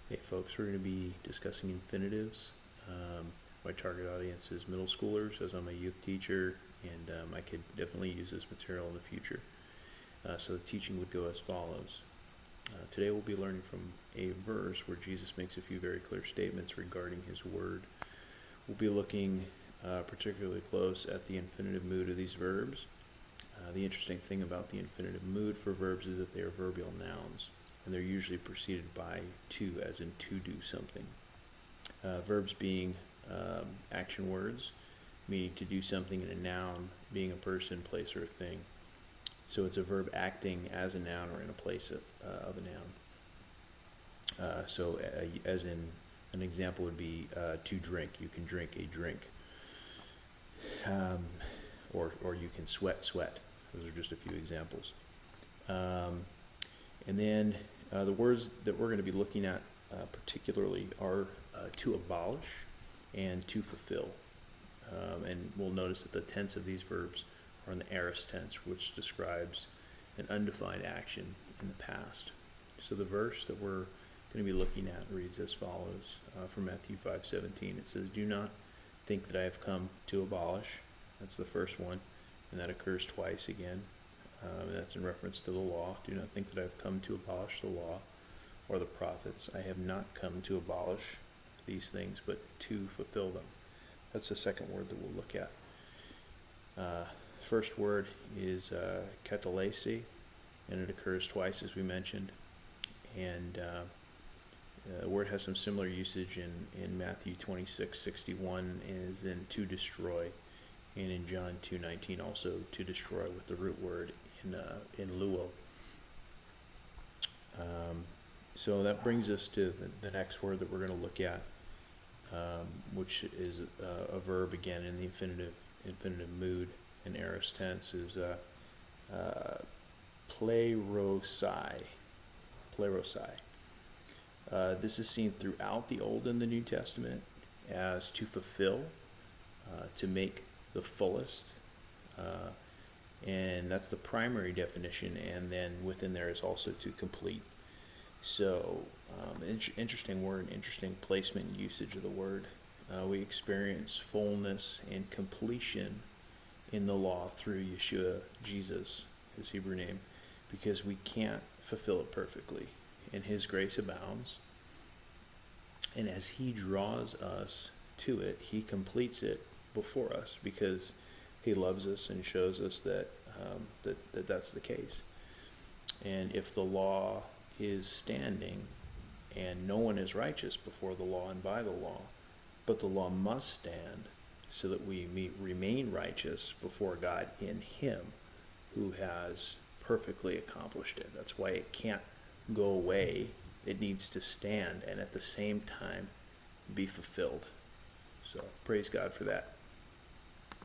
Hey folks, we're going to be discussing infinitives. My target audience is middle schoolers, as I'm a youth teacher, and I could definitely use this material in the future. So the teaching would go as follows. Today we'll be learning from a verse where Jesus makes a few very clear statements regarding his word. We'll be looking particularly close at the infinitive mood of these verbs. The interesting thing about the infinitive mood for verbs is that they are verbial nouns, and they're usually preceded by to, as in to do something. Verbs being action words, meaning to do something, in a noun being a person, place, or a thing. So it's a verb acting as a noun or in a place of a noun. As in, an example would be to drink. You can drink a drink. Or you can sweat. Those are just a few examples. And then the words that we're going to be looking at particularly are to abolish and to fulfill. And we'll notice that the tense of these verbs are in the aorist tense, which describes an undefined action in the past. So the verse that we're going to be looking at reads as follows from Matthew 5:17. It says, "Do not think that I have come to abolish." That's the first one, and that occurs twice again. And that's in reference to the law. "Do not think that I have come to abolish the law or the prophets. I have not come to abolish these things, but to fulfill them." That's the second word that we'll look at. First word is katalesi, and it occurs twice, as we mentioned. And the word has some similar usage in Matthew 26:61, is in to destroy, and in John 2:19 also to destroy, with the root word in luo. So that brings us to the next word that we're going to look at, which is a verb again in the infinitive mood and aorist tense, is plerosai. This is seen throughout the Old and the New Testament as to fulfill, to make the fullest, and that's the primary definition, and then within there is also to complete. So interesting word, interesting placement and usage of the word. We experience fullness and completion in the law through Yeshua, Jesus, his Hebrew name, because we can't fulfill it perfectly, and his grace abounds. And as he draws us to it, he completes it before us, because he loves us and shows us that that's the case. And if the law is standing, and no one is righteous before the law and by the law, but the law must stand so that we remain righteous before God in him who has perfectly accomplished it. That's why it can't go away. It needs to stand and at the same time be fulfilled. So praise God for that.